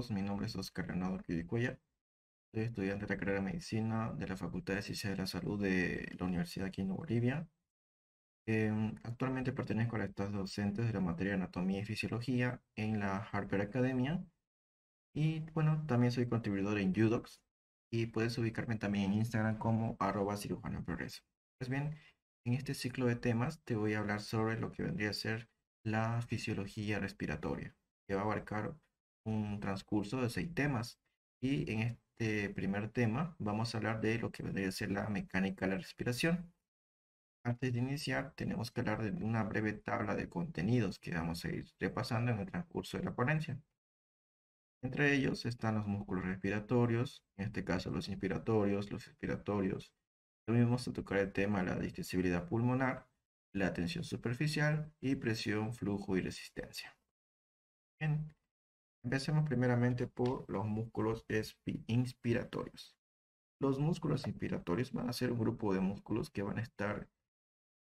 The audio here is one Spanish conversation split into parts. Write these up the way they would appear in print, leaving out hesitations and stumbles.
todos, mi nombre es Oscar Renato Quidicuya, soy estudiante de la carrera de Medicina de la Facultad de Ciencias de la Salud de la Universidad Quino Bolivia. Actualmente pertenezco a la staff docentes de la materia de Anatomía y Fisiología en la Harper Academia y bueno, también soy contribuidor en UDocs y puedes ubicarme también en Instagram como @cirujano en progreso. Pues bien, en este ciclo de temas te voy a hablar sobre lo que vendría a ser la fisiología respiratoria, que va a abarcar un transcurso de 6 temas. Y en este primer tema vamos a hablar de lo que vendría a ser la mecánica de la respiración. Antes de iniciar, tenemos que hablar de una breve tabla de contenidos que vamos a ir repasando en el transcurso de la ponencia. Entre ellos están los músculos respiratorios, en este caso los inspiratorios, los expiratorios. También vamos a tocar el tema de la distensibilidad pulmonar, la tensión superficial y presión, flujo y resistencia. Bien, empecemos primeramente por los músculos inspiratorios. Los músculos inspiratorios van a ser un grupo de músculos que van a estar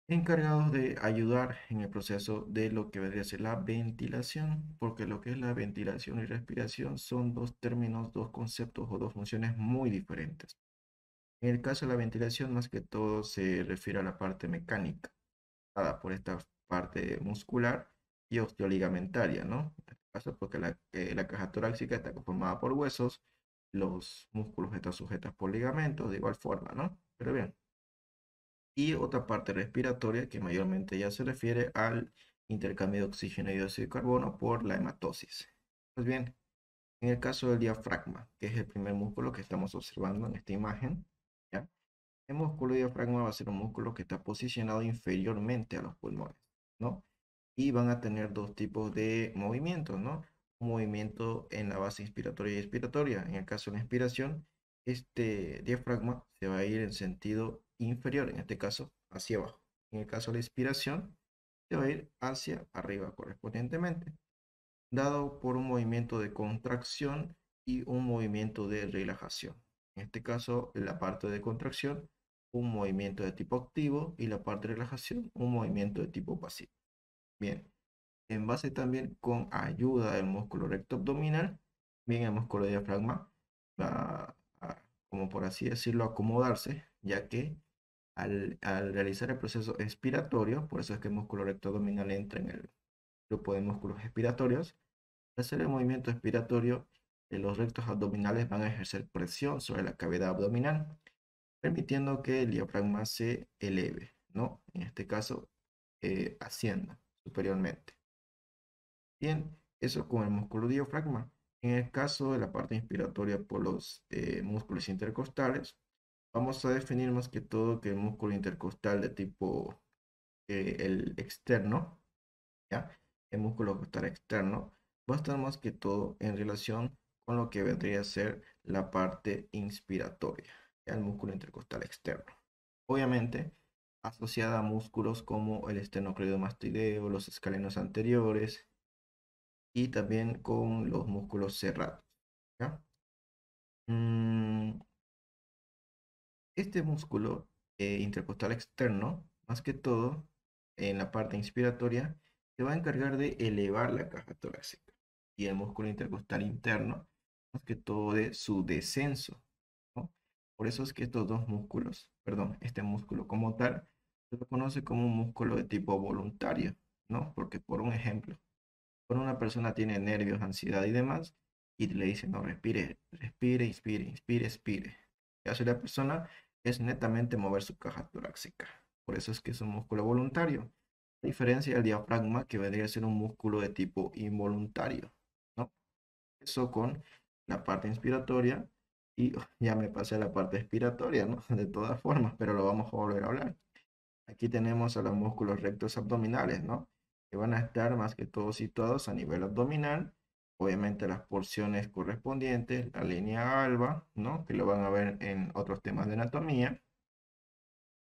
encargados de ayudar en el proceso de lo que vendría a ser la ventilación, porque lo que es la ventilación y respiración son dos términos, dos conceptos o dos funciones muy diferentes. En el caso de la ventilación, más que todo se refiere a la parte mecánica, dada por esta parte muscular y osteoligamentaria, ¿no? En este caso, porque la caja torácica está conformada por huesos, los músculos están sujetos por ligamentos, de igual forma, ¿no? Pero bien. Y otra parte respiratoria que mayormente ya se refiere al intercambio de oxígeno y dióxido de carbono por la hematosis. Pues bien, en el caso del diafragma, que es el primer músculo que estamos observando en esta imagen, ¿ya? El músculo diafragma va a ser un músculo que está posicionado inferiormente a los pulmones, ¿no? Y van a tener dos tipos de movimientos, ¿no? Un movimiento en la base inspiratoria y expiratoria. En el caso de la inspiración, este diafragma se va a ir en sentido inferior, en este caso hacia abajo. En el caso de la expiración, se va a ir hacia arriba correspondientemente, dado por un movimiento de contracción y un movimiento de relajación. En este caso, la parte de contracción, un movimiento de tipo activo y la parte de relajación, un movimiento de tipo pasivo. Bien, en base también con ayuda del músculo recto abdominal, bien el músculo diafragma va a, como por así decirlo, acomodarse, ya que al realizar el proceso expiratorio, por eso es que el músculo recto abdominal entra en el grupo de músculos expiratorios, al hacer el movimiento expiratorio, los rectos abdominales van a ejercer presión sobre la cavidad abdominal, permitiendo que el diafragma se eleve, ¿no? En este caso, ascienda superiormente. Bien, eso con el músculo diafragma. En el caso de la parte inspiratoria por los músculos intercostales, vamos a definir más que todo que el músculo intercostal de tipo el externo, ¿ya? El músculo costal externo va a estar más que todo en relación con lo que vendría a ser la parte inspiratoria, ¿ya? El músculo intercostal externo. Obviamente, asociada a músculos como el esternocleidomastoideo, los escalenos anteriores, y también con los músculos cerrados, ¿ya? Mm, este músculo intercostal externo, más que todo en la parte inspiratoria, se va a encargar de elevar la caja torácica y el músculo intercostal interno, más que todo de su descenso, ¿no? Por eso es que estos dos músculos, perdón, este músculo como tal, se lo conoce como un músculo de tipo voluntario, ¿no? Porque por un ejemplo, cuando una persona tiene nervios, ansiedad y demás, y le dice, no, respire, respire, inspire, inspire, expire. Lo que hace la persona es netamente mover su caja torácica. Por eso es que es un músculo voluntario. A diferencia del diafragma, que vendría a ser un músculo de tipo involuntario, ¿no? Eso con la parte inspiratoria y ya me pasé a la parte expiratoria, ¿no? De todas formas, pero lo vamos a volver a hablar. Aquí tenemos a los músculos rectos abdominales, ¿no? Que van a estar más que todo situados a nivel abdominal. Obviamente las porciones correspondientes, la línea alba, ¿no? Que lo van a ver en otros temas de anatomía.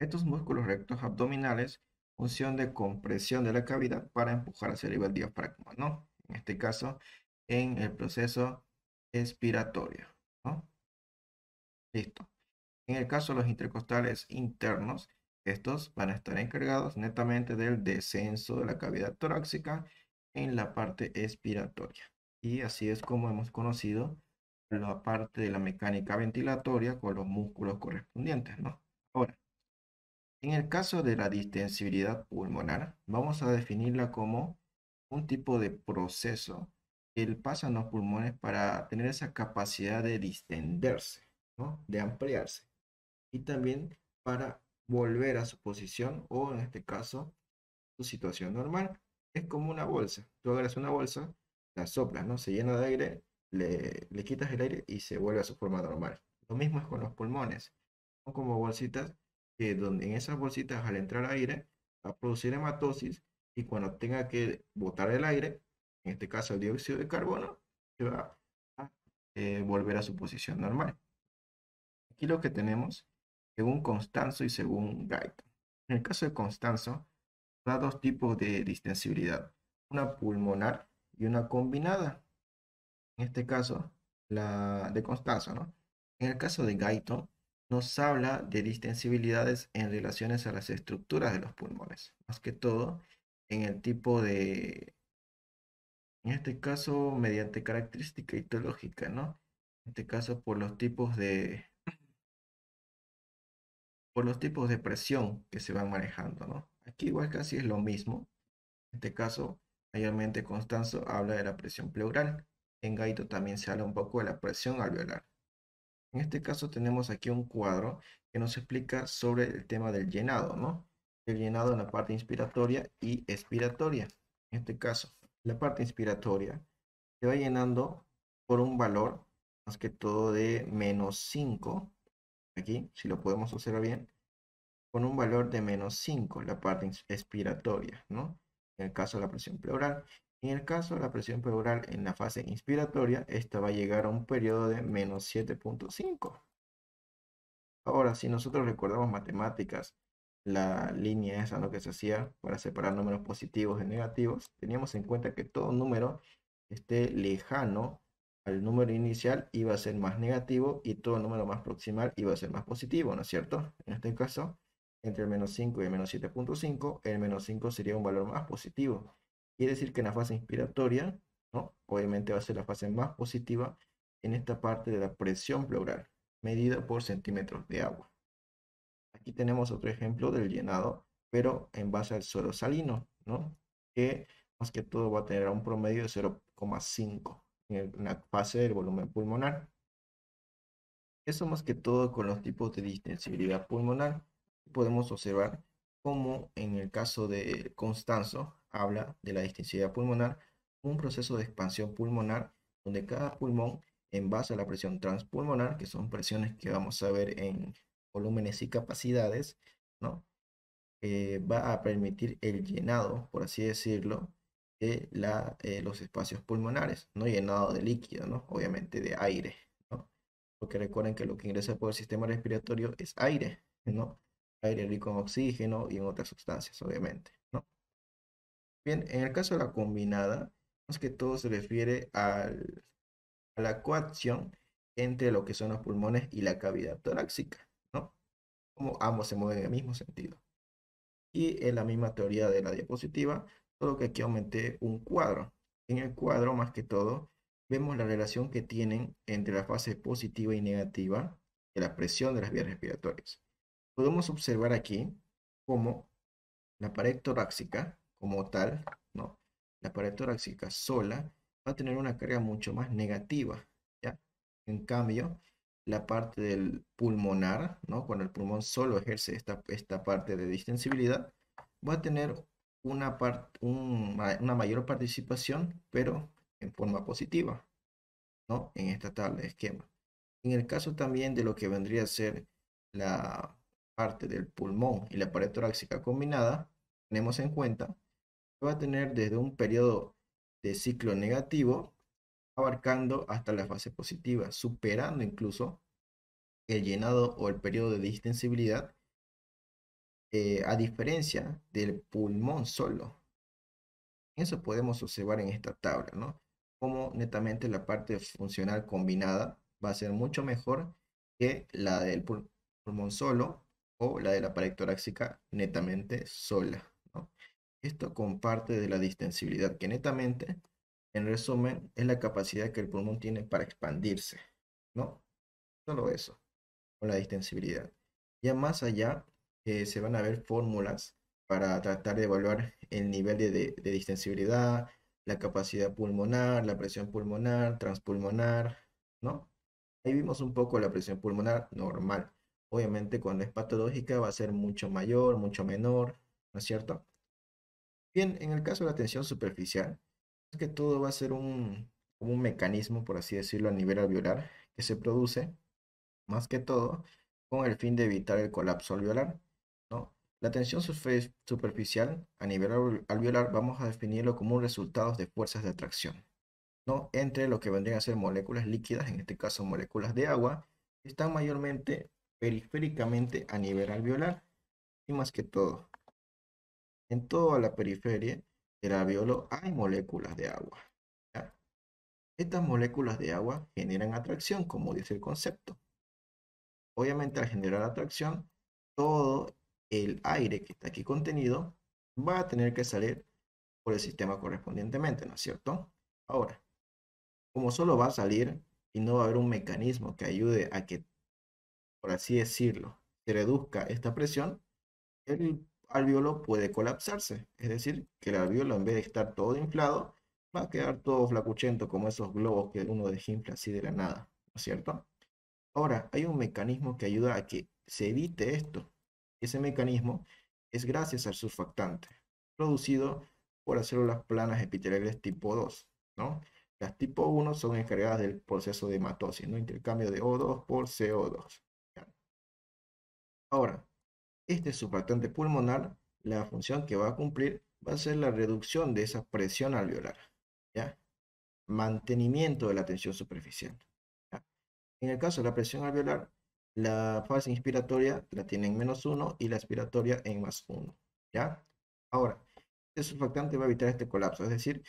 Estos músculos rectos abdominales, función de compresión de la cavidad para empujar hacia arriba el diafragma, ¿no? En este caso, en el proceso expiratorio, ¿no? Listo. En el caso de los intercostales internos, estos van a estar encargados netamente del descenso de la cavidad torácica en la parte expiratoria. y así es como hemos conocido la parte de la mecánica ventilatoria con los músculos correspondientes, ¿no? Ahora, en el caso de la distensibilidad pulmonar, vamos a definirla como un tipo de proceso que pasa en los pulmones para tener esa capacidad de distenderse, ¿no? De ampliarse y también para volver a su posición o en este caso su situación normal. Es como una bolsa. Tú agarras una bolsa, la soplas, ¿no? Se llena de aire, le quitas el aire y se vuelve a su forma normal. Lo mismo es con los pulmones. Son como bolsitas que donde en esas bolsitas al entrar aire va a producir hematosis y cuando tenga que botar el aire, en este caso el dióxido de carbono, se va a volver a su posición normal. Aquí lo que tenemos, según Constanzo y según Guyton. En el caso de Constanzo, da dos tipos de distensibilidad, una pulmonar y una combinada. En este caso, la de Constanzo, ¿no? En el caso de Guyton, nos habla de distensibilidades en relaciones a las estructuras de los pulmones, más que todo en el tipo de, en este caso, mediante característica histológica, ¿no? En este caso, por los tipos de presión que se van manejando, ¿no? Aquí igual casi es lo mismo. En este caso, mayormente Constanzo habla de la presión pleural. En Gaito también se habla un poco de la presión alveolar. En este caso tenemos aquí un cuadro que nos explica sobre el tema del llenado, ¿no? El llenado en la parte inspiratoria y expiratoria. En este caso, la parte inspiratoria se va llenando por un valor, más que todo de -5. Aquí, si lo podemos observar bien, con un valor de -5, la parte expiratoria, ¿no? En el caso de la presión pleural. En el caso de la presión pleural en la fase inspiratoria, esta va a llegar a un periodo de -7.5. Ahora, si nosotros recordamos matemáticas, la línea esa, ¿no? Que se hacía para separar números positivos de negativos, teníamos en cuenta que todo número esté lejano al número inicial iba a ser más negativo y todo número más proximal iba a ser más positivo, ¿no es cierto? En este caso, entre el -5 y el -7.5, el -5 sería un valor más positivo. Quiere decir que en la fase inspiratoria, ¿no? Obviamente va a ser la fase más positiva en esta parte de la presión pleural medida por centímetros de agua. Aquí tenemos otro ejemplo del llenado, pero en base al suero salino, ¿no? Que más que todo va a tener un promedio de 0,5 en la fase del volumen pulmonar. Eso más que todo con los tipos de distensibilidad pulmonar. Podemos observar cómo en el caso de Constanzo habla de la distensibilidad pulmonar, un proceso de expansión pulmonar donde cada pulmón en base a la presión transpulmonar, que son presiones que vamos a ver en volúmenes y capacidades, ¿no? Va a permitir el llenado, por así decirlo, de los espacios pulmonares, no llenado de líquido, ¿no? Obviamente de aire, ¿no? Porque recuerden que lo que ingresa por el sistema respiratorio es aire, ¿no? Aire rico en oxígeno y en otras sustancias, obviamente, ¿no? Bien, en el caso de la combinada, más que todo se refiere a la coacción entre lo que son los pulmones y la cavidad torácica, ¿no? Como ambos se mueven en el mismo sentido. Y en la misma teoría de la diapositiva, solo que aquí aumenté un cuadro. En el cuadro, más que todo, vemos la relación que tienen entre la fase positiva y negativa de la presión de las vías respiratorias. Podemos observar aquí cómo la pared torácica, como tal, ¿no? La pared torácica sola va a tener una carga mucho más negativa, ¿ya? En cambio, la parte del pulmonar, ¿no? Cuando el pulmón solo ejerce esta parte de distensibilidad, va a tener una mayor participación, pero en forma positiva, ¿no? En esta tabla de esquema. En el caso también de lo que vendría a ser la parte del pulmón y la pared torácica combinada, tenemos en cuenta que va a tener desde un periodo de ciclo negativo, abarcando hasta la fase positiva, superando incluso el llenado o el periodo de distensibilidad, a diferencia del pulmón solo. Eso podemos observar en esta tabla, ¿no? Como netamente la parte funcional combinada va a ser mucho mejor que la del pulmón solo o la de la pared torácica netamente sola, ¿no? Esto comparte de la distensibilidad, que netamente En resumen, es la capacidad que el pulmón tiene para expandirse, ¿no? Solo eso, con la distensibilidad. Ya más allá, se van a ver fórmulas para tratar de evaluar el nivel de distensibilidad, la capacidad pulmonar, la presión pulmonar, transpulmonar, ¿no? Ahí vimos un poco la presión pulmonar normal. Obviamente cuando es patológica va a ser mucho mayor, mucho menor, ¿no es cierto? Bien, en el caso de la tensión superficial, es que todo va a ser como un mecanismo, por así decirlo, a nivel alveolar, que se produce más que todo con el fin de evitar el colapso alveolar, ¿no? La tensión superficial a nivel alveolar vamos a definirlo como un resultado de fuerzas de atracción, ¿no? Entre lo que vendrían a ser moléculas líquidas, en este caso moléculas de agua, que están mayormente periféricamente a nivel alveolar. Y más que todo, en toda la periferia del alveolo hay moléculas de agua, ¿ya? Estas moléculas de agua generan atracción, como dice el concepto. Obviamente, al generar atracción, todo el aire que está aquí contenido va a tener que salir por el sistema correspondientemente, ¿no es cierto? Ahora, como solo va a salir y no va a haber un mecanismo que ayude a que, por así decirlo, se reduzca esta presión, el alveolo puede colapsarse. Es decir, que el alveolo, en vez de estar todo inflado, va a quedar todo flacuchento como esos globos que uno desinfla así de la nada, ¿no es cierto? Ahora, hay un mecanismo que ayuda a que se evite esto. Ese mecanismo es gracias al surfactante, producido por las células planas epiteliales tipo 2, ¿no? Las tipo 1 son encargadas del proceso de matosis, ¿no? Intercambio de O2 por CO2. ¿Ya? Ahora, este surfactante pulmonar, la función que va a cumplir va a ser la reducción de esa presión alveolar, ¿ya? Mantenimiento de la tensión superficial. ¿Ya? En el caso de la presión alveolar, la fase inspiratoria la tiene en -1 y la expiratoria en +1. ¿Ya? Ahora, este surfactante va a evitar este colapso, es decir,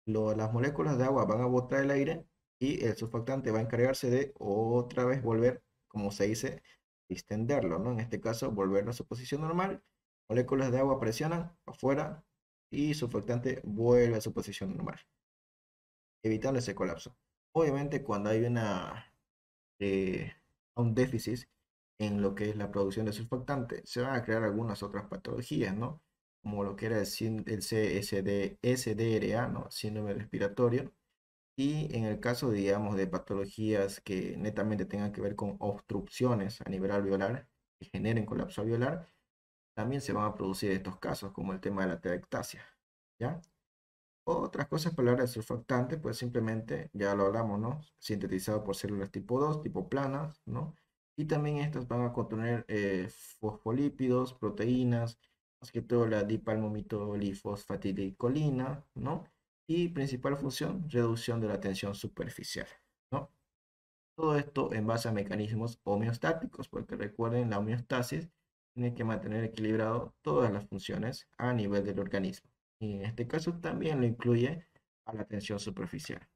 las moléculas de agua van a botar el aire y el surfactante va a encargarse de otra vez volver, como se dice, extenderlo, ¿no? En este caso, volverlo a su posición normal. Moléculas de agua presionan afuera y surfactante vuelve a su posición normal, evitando ese colapso. Obviamente, cuando hay eh, un déficit en lo que es la producción de surfactante, se van a crear algunas otras patologías, ¿no? Como lo que era el SDRA, ¿no? Síndrome respiratorio. Y en el caso, digamos, de patologías que netamente tengan que ver con obstrucciones a nivel alveolar, que generen colapso alveolar, también se van a producir estos casos, como el tema de la atelectasia, ¿ya? Otras cosas para hablar del surfactante, pues simplemente, ya lo hablamos, ¿no? Sintetizado por células tipo 2 tipo planas, ¿no? Y también estas van a contener fosfolípidos, proteínas, más que todo la dipalmomitolifosfatilicolina, ¿no? Y principal función, reducción de la tensión superficial, ¿no? Todo esto en base a mecanismos homeostáticos, porque recuerden, la homeostasis tiene que mantener equilibrado todas las funciones a nivel del organismo. Y en este caso también lo incluye a la tensión superficial.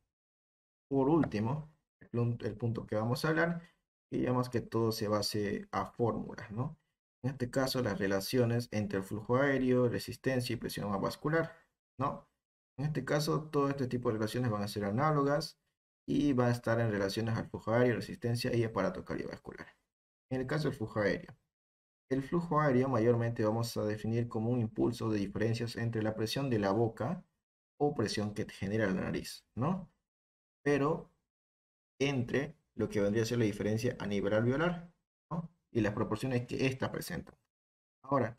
Por último, el punto que vamos a hablar, que digamos que todo se base a fórmulas, ¿no? En este caso, las relaciones entre el flujo aéreo, resistencia y presión vascular, ¿no? En este caso, todo este tipo de relaciones van a ser análogas y van a estar en relaciones al flujo aéreo, resistencia y aparato cardiovascular. En el caso del flujo aéreo, el flujo aéreo mayormente vamos a definir como un impulso de diferencias entre la presión de la boca o presión que genera la nariz, ¿no? Pero entre lo que vendría a ser la diferencia a nivel alveolar, ¿no? Y las proporciones que ésta presenta. Ahora,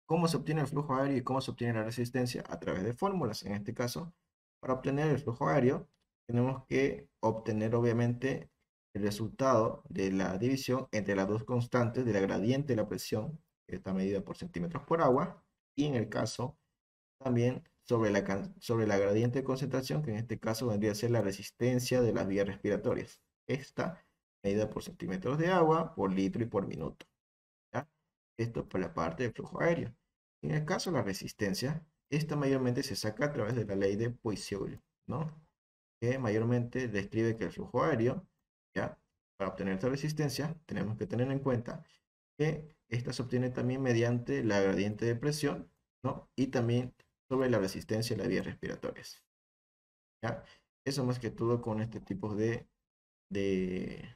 ¿cómo se obtiene el flujo aéreo y cómo se obtiene la resistencia? A través de fórmulas. En este caso, para obtener el flujo aéreo, tenemos que obtener obviamente el resultado de la división entre las dos constantes de la gradiente de la presión, que está medida por centímetros por agua, y en el caso también sobre la gradiente de concentración, que en este caso vendría a ser la resistencia de las vías respiratorias. Esta medida por centímetros de agua, por litro y por minuto. ¿Ya? Esto por la parte del flujo aéreo. En el caso de la resistencia, esta mayormente se saca a través de la ley de Poiseuille, ¿no? Que mayormente describe que el flujo aéreo, ¿ya? Para obtener esta resistencia, tenemos que tener en cuenta que esta se obtiene también mediante la gradiente de presión, ¿no? Y también sobre la resistencia de las vías respiratorias. ¿ya? Eso más que todo con este tipo de, de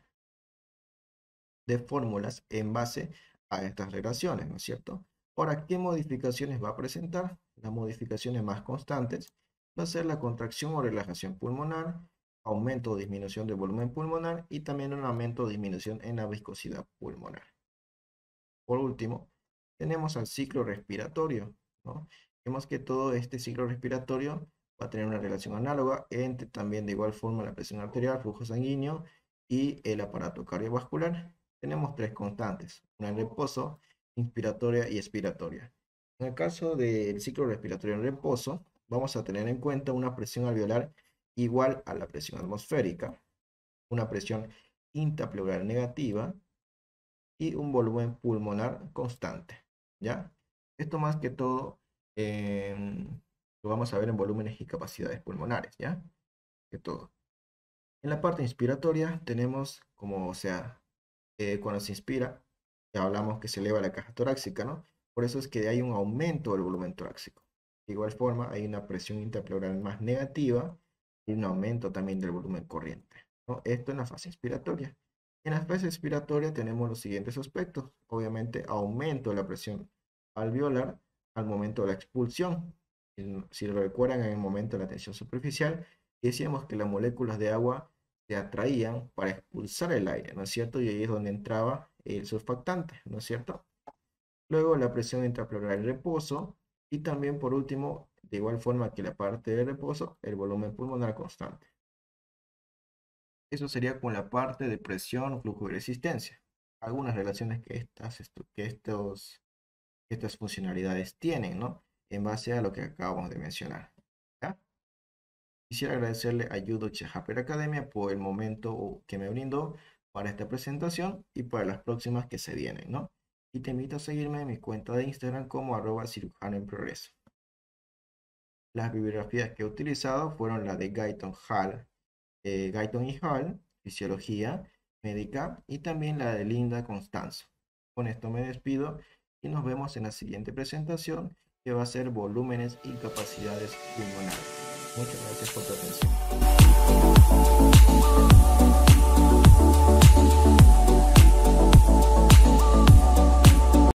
fórmulas en base a estas relaciones, ¿no es cierto? Ahora, ¿qué modificaciones va a presentar? Las modificaciones más constantes va a ser la contracción o relajación pulmonar, aumento o disminución del volumen pulmonar y también un aumento o disminución en la viscosidad pulmonar. Por último, tenemos al ciclo respiratorio, ¿no? Vemos que todo este ciclo respiratorio va a tener una relación análoga entre también de igual forma la presión arterial, flujo sanguíneo y el aparato cardiovascular. Tenemos tres constantes, una en reposo, inspiratoria y expiratoria. En el caso del ciclo respiratorio en reposo, vamos a tener en cuenta una presión alveolar igual a la presión atmosférica, una presión intrapleural negativa y un volumen pulmonar constante, ¿ya? Esto más que todo lo vamos a ver en volúmenes y capacidades pulmonares, ¿ya? Que todo. En la parte inspiratoria tenemos como, o sea, cuando se inspira, ya hablamos que se eleva la caja torácica, ¿no? Por eso es que hay un aumento del volumen torácico. De igual forma, hay una presión intrapleural más negativa y un aumento también del volumen corriente, ¿no? Esto en la fase inspiratoria. En la fase expiratoria tenemos los siguientes aspectos. Obviamente, aumento de la presión alveolar al momento de la expulsión. Si lo recuerdan, en el momento de la tensión superficial, decíamos que las moléculas de agua se atraían para expulsar el aire, ¿no es cierto? Y ahí es donde entraba el surfactante, ¿no es cierto? Luego la presión intrapleural en reposo y también por último, de igual forma que la parte de reposo, el volumen pulmonar constante. Eso sería con la parte de presión, flujo y resistencia. Algunas relaciones que estas funcionalidades tienen, ¿no? En base a lo que acabamos de mencionar. ¿Ya? Quisiera agradecerle a Yudoche Hyper Academia por el momento que me brindó para esta presentación y para las próximas que se vienen, ¿no? Y te invito a seguirme en mi cuenta de Instagram como @cirujano en progreso. Las bibliografías que he utilizado fueron la de Guyton y Hall, Fisiología Médica, y también la de Linda Constanzo. Con esto me despido y nos vemos en la siguiente presentación que va a ser volúmenes y capacidades pulmonares. Muchas gracias por tu atención.